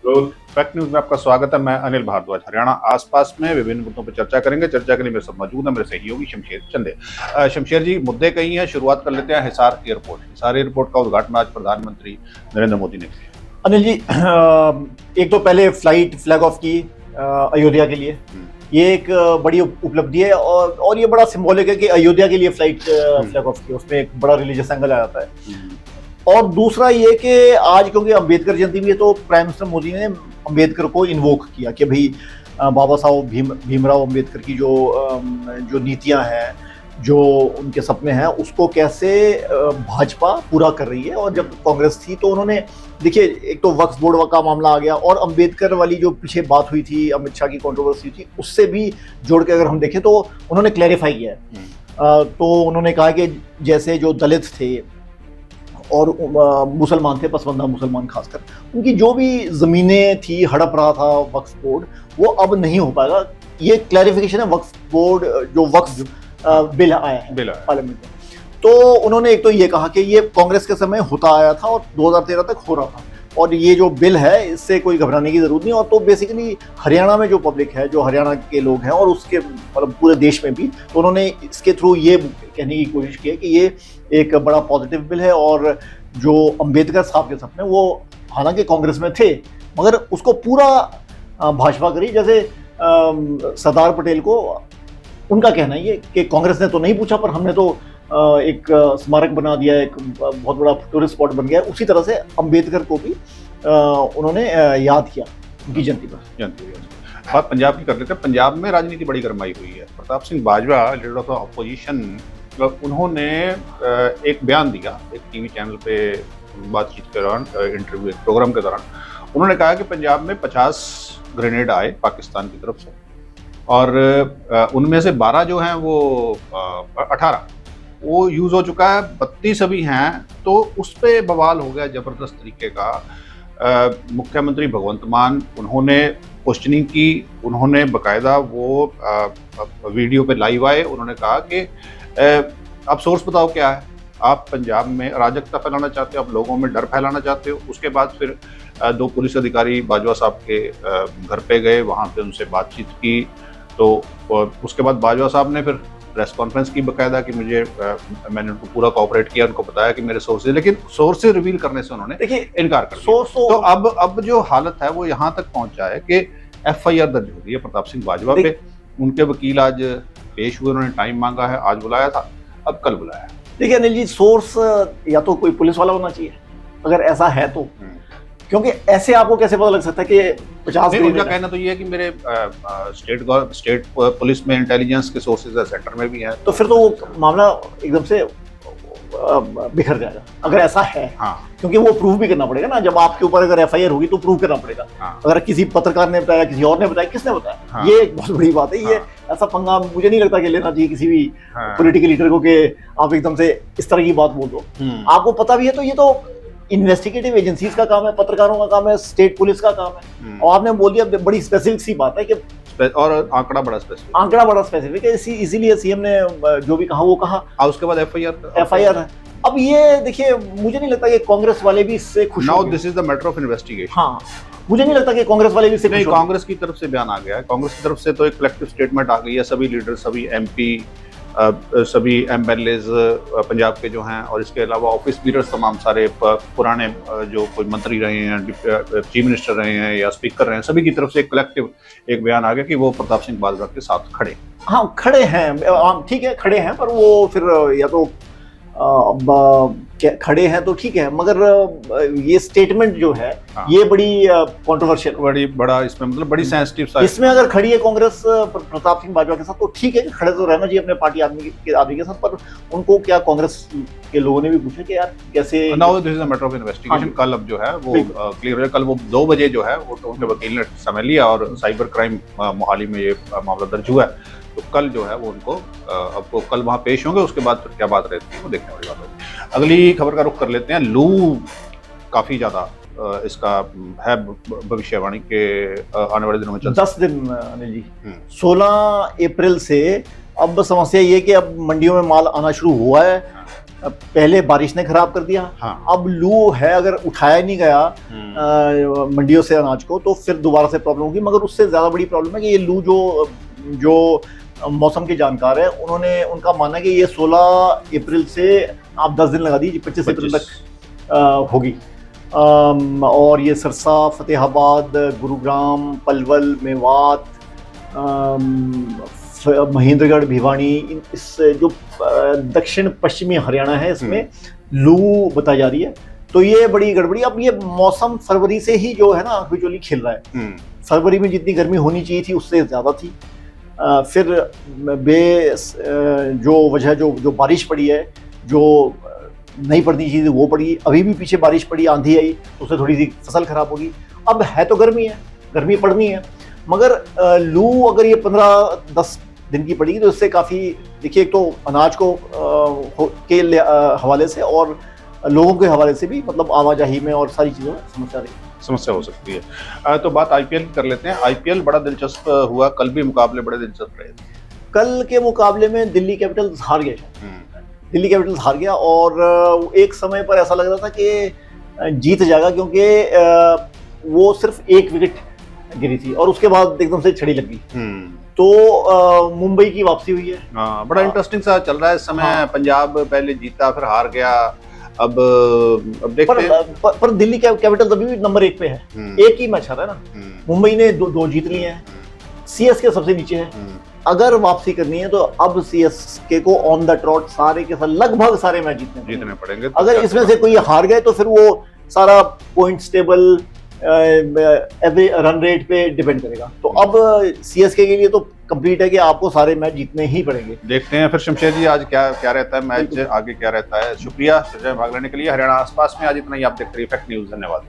Fact news में आपका स्वागत है। मैं अनिल भारद्वाज। हरियाणा आसपास में विभिन्न मुद्दों पर चर्चा करेंगे। चर्चा के लिए मेरे साथ मौजूद है मेरे सहयोगी शमशेर चंदे। शमशेर जी, मुद्दे कई हैं, शुरुआत कर लेते हैं हिसार एयरपोर्ट का उद्घाटन आज प्रधानमंत्री नरेंद्र मोदी ने किया। अनिल जी, एक तो पहले फ्लाइट फ्लैग ऑफ की अयोध्या के लिए, ये एक बड़ी उपलब्धि है और ये बड़ा सिंबॉलिक है कि अयोध्या के लिए फ्लाइट फ्लैग ऑफ की, उसमें एक बड़ा रिलीजियस एंगल आ जाता है। और दूसरा ये कि आज क्योंकि अंबेडकर जयंती भी है तो प्राइम मिनिस्टर मोदी ने अंबेडकर को इन्वोक किया कि भाई बाबा साहब भीमराव अंबेडकर की जो नीतियां हैं, जो उनके सपने हैं, उसको कैसे भाजपा पूरा कर रही है। और जब कांग्रेस थी तो उन्होंने, देखिए, एक तो वक्फ बोर्ड का मामला आ गया और अंबेडकर वाली जो पीछे बात हुई थी, अमित शाह की कंट्रोवर्सी थी, उससे भी जोड़ के अगर हम देखें तो उन्होंने क्लैरिफाई किया है। तो उन्होंने कहा कि जैसे जो दलित थे और मुसलमान थे, पसमानदा मुसलमान खासकर, उनकी जो भी ज़मीनें थी, हड़प रहा था वक्फ बोर्ड, वो अब नहीं हो पाएगा। ये क्लैरिफिकेशन है वक्फ बोर्ड, जो वक्फ बिल आया है पार्लियामेंट में। तो उन्होंने एक तो ये कहा कि ये कांग्रेस के समय होता आया था और 2013 तक हो रहा था, और ये जो बिल है इससे कोई घबराने की जरूरत नहीं। और तो बेसिकली हरियाणा में जो पब्लिक है, जो हरियाणा के लोग हैं और उसके मतलब पूरे देश में भी, तो उन्होंने इसके थ्रू ये कहने की कोशिश की है कि ये एक बड़ा पॉजिटिव बिल है। और जो अंबेडकर साहब के सपने, वो हालांकि कांग्रेस में थे मगर उसको पूरा भाजपा करी। जैसे सरदार पटेल को, उनका कहना ही है कि कांग्रेस ने तो नहीं पूछा पर हमने तो एक स्मारक बना दिया, एक बहुत बड़ा टूरिस्ट स्पॉट बन गया। उसी तरह से अंबेडकर को भी उन्होंने याद किया उनकी जयंती पर। बात पंजाब की कर लेते हैं। पंजाब में राजनीति बड़ी गरमाई हुई है। Pratap Singh Bajwa, leader of opposition, उन्होंने एक बयान दिया एक टीवी चैनल पे बातचीत के दौरान, इंटरव्यू प्रोग्राम के दौरान। उन्होंने कहा कि पंजाब में 50 ग्रेनेड आए पाकिस्तान की तरफ से और उनमें से 12 जो हैं वो 18 वो यूज़ हो चुका है, 32 अभी हैं। तो उस पर बवाल हो गया ज़बरदस्त तरीके का। मुख्यमंत्री भगवंत मान, उन्होंने क्वेश्चनिंग की, उन्होंने बाकायदा वो वीडियो पे लाइव आए। उन्होंने कहा कि आप सोर्स बताओ क्या है, आप पंजाब में अराजकता फैलाना चाहते हो, आप लोगों में डर फैलाना चाहते हो। उसके बाद फिर 2 पुलिस अधिकारी बाजवा साहब के घर पे गए, वहाँ पे उनसे बातचीत की। तो उसके बाद बाजवा साहब ने फिर प्रेस कॉन्फ्रेंस की बाकायदा कि मैंने उनको पूरा कोऑपरेट किया, उनको बताया कि मेरे सोर्सेज, लेकिन सोर्सेज रिवील करने से उन्होंने इनकार कर दिया। तो अब जो हालत है वो यहाँ तक पहुंचा है कि FIR दर्ज हो गई है प्रताप सिंह बाजवा पे। उनके वकील आज पेश हुए, उन्होंने टाइम मांगा है, आज बुलाया था, अब कल बुलाया है। देखिए अनिल जी, सोर्स या तो कोई पुलिस वाला होना चाहिए अगर ऐसा है तो, क्योंकि ऐसे आपको कैसे पता लग सकता है कि 50। उनका कहना तो ये है कि मेरे स्टेट पुलिस में इंटेलिजेंस के सोर्सेज है, सेंटर में भी हैं। तो फिर तो वो मामला एकदम से बिखर जाएगा अगर ऐसा है। हाँ। क्योंकि वो प्रूव भी करना पड़ेगा ना, जब आपके ऊपर अगर FIR होगी तो प्रूव करना पड़ेगा। हाँ। अगर किसी पत्रकार ने बताया, किसी और ने बताया, किसने बताया? हाँ। ये एक बहुत बड़ी बात है। हाँ। ये ऐसा पंगा मुझे नहीं लगता कि लेना चाहिए किसी भी पॉलिटिकल लीडर को कि आप एकदम से इस तरह की बात बोल दो। आपको पता भी है तो ये तो इन्वेस्टिगेटिव एजेंसीज का काम है, पत्रकारों का काम है, स्टेट पुलिस का काम है। और आपने बोल दिया, बड़ी स्पेसिफिक सी बात है कि, और आंकड़ा बड़ा स्पेसिफिक है, इसीलिए सीएम ने जो भी कहा वो कहा। उसके बाद FIR है। अब ये देखिए, मुझे नहीं लगता कि कांग्रेस वाले भी इससे खुश now this is the matter of investigation. हाँ, मुझे नहीं लगता कि कांग्रेस वाले भी इससे नहीं, कांग्रेस की तरफ से बयान आ गया है। कांग्रेस की तरफ से तो एक कलेक्टिव स्टेटमेंट आ गई है। सभी लीडर, सभी MP, सभी MLAs पंजाब के जो हैं, और इसके अलावा ऑफिस लीडर्स तमाम सारे पुराने जो कोई मंत्री रहे हैं, चीफ मिनिस्टर रहे हैं या स्पीकर रहे हैं, सभी की तरफ से एक कलेक्टिव एक बयान आ गया कि वो प्रताप सिंह बाजवा के साथ खड़े। हाँ, खड़े हैं, ठीक है, खड़े हैं, पर वो फिर या तो खड़े हैं तो ठीक है, मगर ये स्टेटमेंट जो है, हाँ, ये बड़ी कंट्रोवर्शियल, बड़ा इसमें मतलब बड़ी सेंसिटिव सा। इसमें अगर खड़ी है कांग्रेस प्रताप सिंह बाजवा के साथ तो ठीक है, खड़े तो रहना चाहिए अपने पार्टी आदमी के साथ। पर उनको क्या कांग्रेस के लोगों ने भी पूछा कि यार कैसे। Now this is a matter of investigation. कल अब जो है वो क्लियर है। कल वो 2 बजे जो है वो उनके वकील ने समय लिया और साइबर क्राइम मोहाली में ये मामला दर्ज हुआ है। तो कल जो है वो उनको अब वो कल वहाँ पेश होंगे। उसके बाद फिर क्या बात रहती है वो देखने वाली बात होगी। अगली खबर का रुख कर लेते हैं। लू काफ़ी ज़्यादा इसका है भविष्यवाणी के आने वाले दिनों में चलता 10 दिन अनिल जी। 16 अप्रैल से अब समस्या ये है कि अब मंडियों में माल आना शुरू हुआ है। अब पहले बारिश ने खराब कर दिया, हाँ। अब लू है, अगर उठाया नहीं गया मंडियों से अनाज को तो फिर दोबारा से प्रॉब्लम होगी। मगर उससे ज़्यादा बड़ी प्रॉब्लम है कि ये लू जो मौसम के जानकार है उनका मानना है कि ये 16 अप्रैल से आप 10 दिन लगा दीजिए, 25 अप्रैल तक होगी। और ये सरसा, फतेहाबाद, गुरुग्राम, पलवल, मेवात, महेंद्रगढ़, भिवानी, इस जो दक्षिण पश्चिमी हरियाणा है इसमें लू बताई जा रही है। तो ये बड़ी गड़बड़ी। अब ये मौसम फरवरी से ही जो है ना बिचौली खेल रहा है। फरवरी में जितनी गर्मी होनी चाहिए थी उससे ज़्यादा थी। फिर जो बारिश पड़ी है, जो नहीं पड़नी चाहिए थी वो पड़ी। अभी भी पीछे बारिश पड़ी, आंधी आई, तो उससे थोड़ी सी फसल खराब होगी। अब है तो गर्मी पड़नी है, मगर लू अगर ये 15-10 दिन की पड़ेगी तो इससे काफ़ी, देखिए, एक तो अनाज के हवाले से और लोगों के हवाले से भी, मतलब आवाजाही में और सारी चीज़ों में समस्या हो सकती है। तो बात आईपीएल की कर लेते हैं। आईपीएल बड़ा दिलचस्प हुआ, कल भी मुकाबले बड़े दिलचस्प रहे। कल के मुकाबले में दिल्ली कैपिटल्स हार गया और एक समय पर ऐसा लग रहा था कि जीत जाएगा, क्योंकि वो सिर्फ एक विकेट गिरी थी और उसके बाद एकदम से छड़ी लग गई। तो मुंबई की वापसी हुई है। बड़ा इंटरेस्टिंग सा चल रहा है इस समय। पंजाब पहले जीता, फिर हार गया। अब देखते हैं। पर दिल्ली कैपिटल्स अभी भी नंबर 1 पे है। एक ही मैच हारा है ना। मुंबई ने दो जीत लिए हैं। सीएसके सबसे नीचे है। अगर वापसी करनी है तो अब सीएसके को ऑन द ट्रॉट सारे के साथ लगभग सारे मैच जीतने पड़ेंगे। अगर इसमें से कोई हार गए तो फिर वो सारा पॉइंट्स टेबल रन रेट पे डिपेंड करेगा। तो अब सीएसके के लिए तो कंप्लीट है कि आपको सारे मैच जीतने ही पड़ेंगे। देखते हैं फिर शमशेर जी आज क्या रहता है मैच, आगे क्या रहता है। शुक्रिया भाग लेने के लिए। हरियाणा आसपास में आज इतना ही। आप देखते रहिए फैक्ट न्यूज़। धन्यवाद।